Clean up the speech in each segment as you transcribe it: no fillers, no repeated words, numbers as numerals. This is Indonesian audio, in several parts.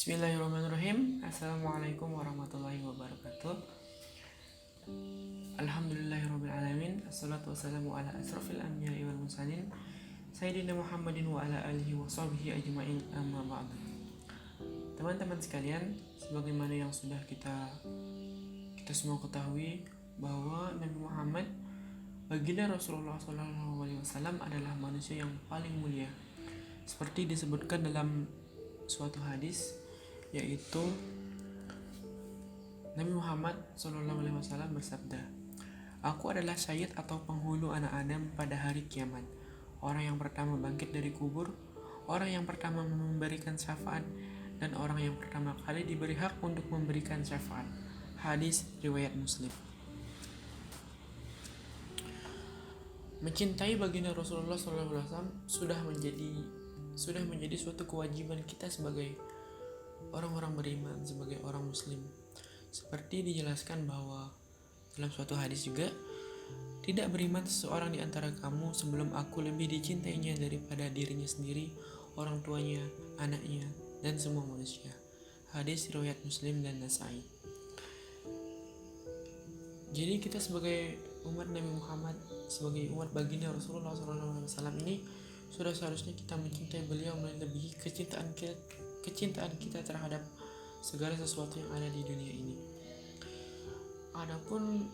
Bismillahirrahmanirrahim. Assalamualaikum warahmatullahi wabarakatuh. Alhamdulillahirrabbilalamin. Assalatu wassalamu ala asrafil anbiya'i wal mursalin Sayyidina Muhammadin wa ala alihi wa sahbihi ajma'in, amma ba'du. Teman-teman sekalian, sebagaimana yang sudah kita semua ketahui bahwa Nabi Muhammad baginda Rasulullah SAW adalah manusia yang paling mulia, seperti disebutkan dalam suatu hadis, yaitu Nabi Muhammad SAW bersabda, "Aku adalah Sayyid atau penghulu anak Adam pada hari kiamat. Orang yang pertama bangkit dari kubur, orang yang pertama memberikan syafaat, dan orang yang pertama kali diberi hak untuk memberikan syafaat." Hadis riwayat Muslim. Mencintai baginda Rasulullah SAW sudah menjadi suatu kewajiban kita sebagai orang-orang beriman, sebagai orang muslim. Seperti dijelaskan bahwa dalam suatu hadis juga, tidak beriman seseorang di antara kamu sebelum aku lebih dicintainya daripada dirinya sendiri, orang tuanya, anaknya, dan semua manusia. Hadis riwayat Muslim dan Nasai. Jadi kita sebagai umat Nabi Muhammad, sebagai umat baginda Rasulullah SAW ini sudah seharusnya kita mencintai beliau melebihi kecintaan kita terhadap segala sesuatu yang ada di dunia ini. Adapun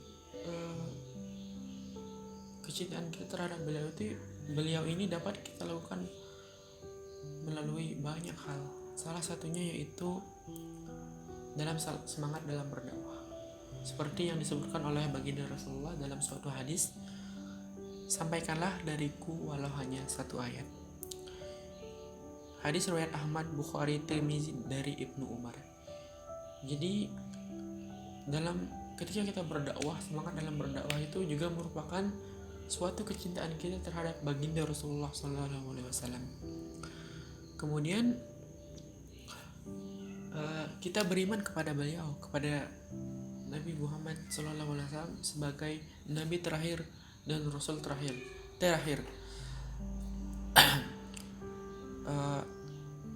kecintaan kita terhadap beliau ini dapat kita lakukan melalui banyak hal. Salah satunya yaitu dalam semangat dalam berdakwah. Seperti yang disebutkan oleh baginda Rasulullah dalam suatu hadis, "Sampaikanlah dariku walau hanya satu ayat." Hadis riwayat Ahmad, Bukhari, Tirmizi dari Ibnu Umar. Jadi ketika kita berdakwah, semangat dalam berdakwah itu juga merupakan suatu kecintaan kita terhadap baginda Rasulullah SAW. Kemudian kita beriman kepada beliau, kepada Nabi Muhammad SAW sebagai Nabi terakhir dan Rasul terakhir.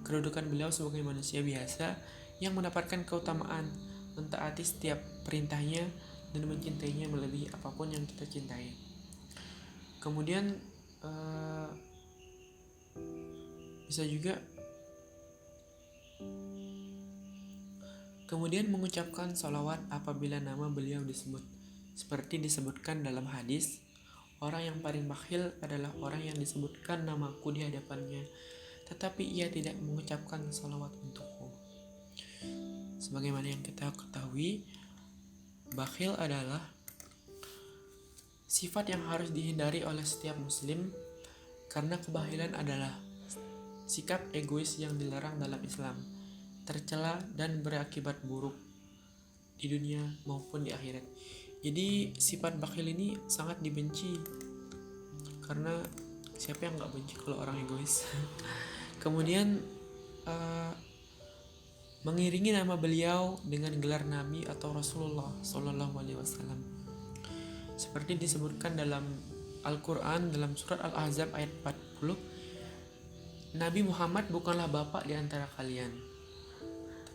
Kedudukan beliau sebagai manusia biasa yang mendapatkan keutamaan mentaati setiap perintahnya dan mencintainya melebihi apapun yang kita cintai. Kemudian bisa juga mengucapkan sholawat apabila nama beliau disebut, seperti disebutkan dalam hadis, "Orang yang paling bakhil adalah orang yang disebutkan namaku di hadapannya, tetapi ia tidak mengucapkan sholawat untukku." Sebagaimana yang kita ketahui, bakhil adalah sifat yang harus dihindari oleh setiap muslim, karena kebakhilan adalah sikap egois yang dilarang dalam Islam, tercela dan berakibat buruk di dunia maupun di akhirat. Jadi sifat bakhil ini sangat dibenci, karena siapa yang gak benci kalau orang egois. Kemudian mengiringi nama beliau dengan gelar Nabi atau Rasulullah SAW, seperti disebutkan dalam Al-Quran dalam surat Al-Ahzab ayat 40, "Nabi Muhammad bukanlah bapak di antara kalian,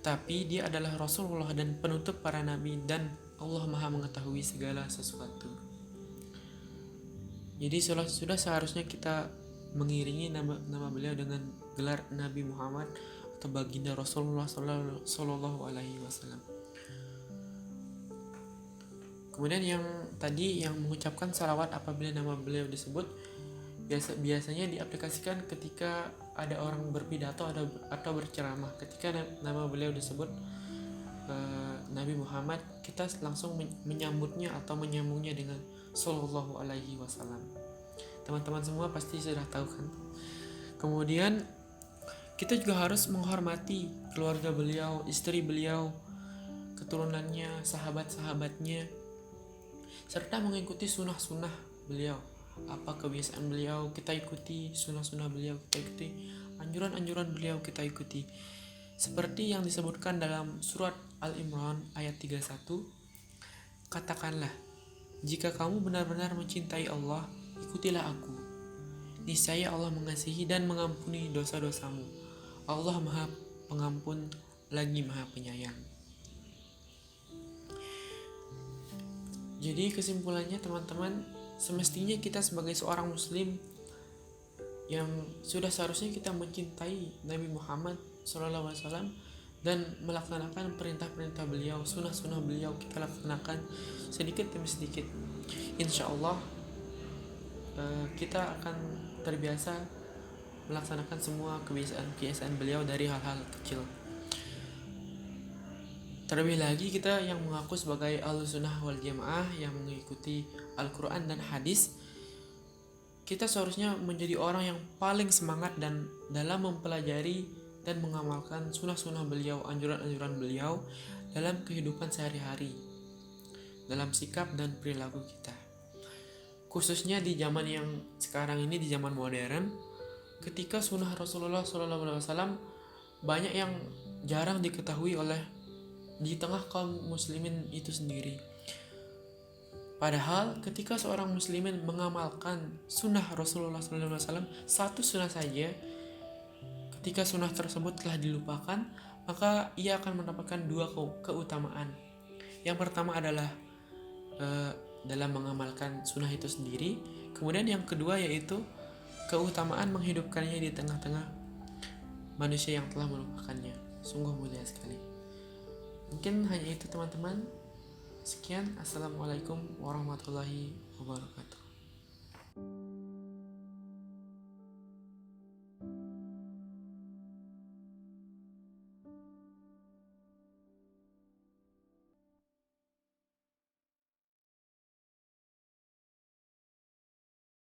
tetapi dia adalah Rasulullah dan penutup para nabi, dan Allah Maha mengetahui segala sesuatu." Jadi sudah seharusnya kita mengiringi nama beliau dengan gelar Nabi Muhammad atau baginda Rasulullah Sallallahu Alaihi Wasallam. Kemudian yang tadi yang mengucapkan salawat apabila nama beliau disebut, biasanya diaplikasikan ketika ada orang berpidato atau berceramah. Ketika nama beliau disebut, Nabi Muhammad, kita langsung menyambutnya atau menyambungnya dengan Sallallahu Alaihi Wasallam. Teman-teman semua pasti sudah tahu kan. Kemudian kita juga harus menghormati keluarga beliau, istri beliau, keturunannya, sahabat-sahabatnya, serta mengikuti sunnah-sunnah beliau. Apa kebiasaan beliau kita ikuti, sunnah-sunnah beliau kita ikuti, anjuran-anjuran beliau kita ikuti. Seperti yang disebutkan dalam surat Al-Imran ayat 31, "Katakanlah, jika kamu benar-benar mencintai Allah, ikutilah aku. Niscaya Allah mengasihi dan mengampuni dosa-dosamu. Allah Maha Pengampun lagi Maha Penyayang. Jadi kesimpulannya teman-teman, semestinya kita sebagai seorang muslim yang sudah seharusnya kita mencintai Nabi Muhammad SAW dan melaksanakan perintah-perintah beliau, sunnah-sunnah beliau kita laksanakan sedikit demi sedikit. Insya Allah kita akan terbiasa melaksanakan semua kebiasaan-kebiasaan beliau dari hal-hal kecil. Terlebih lagi kita yang mengaku sebagai Ahlussunnah wal Jamaah yang mengikuti Al-Quran dan hadis, kita seharusnya menjadi orang yang paling semangat dan dalam mempelajari dan mengamalkan sunnah-sunnah beliau, anjuran-anjuran beliau dalam kehidupan sehari-hari, dalam sikap dan perilaku kita. Khususnya di zaman yang sekarang ini, di zaman modern, ketika sunnah Rasulullah SAW banyak yang jarang diketahui oleh di tengah kaum muslimin itu sendiri. Padahal ketika seorang muslimin mengamalkan sunnah Rasulullah SAW, satu sunnah saja, ketika sunnah tersebut telah dilupakan, maka ia akan mendapatkan dua keutamaan. Yang pertama adalah dalam mengamalkan sunnah itu sendiri. Kemudian yang kedua yaitu keutamaan menghidupkannya di tengah-tengah manusia yang telah melupakannya. Sungguh mulia sekali. Mungkin hanya itu teman-teman. Sekian, assalamualaikum warahmatullahi wabarakatuh.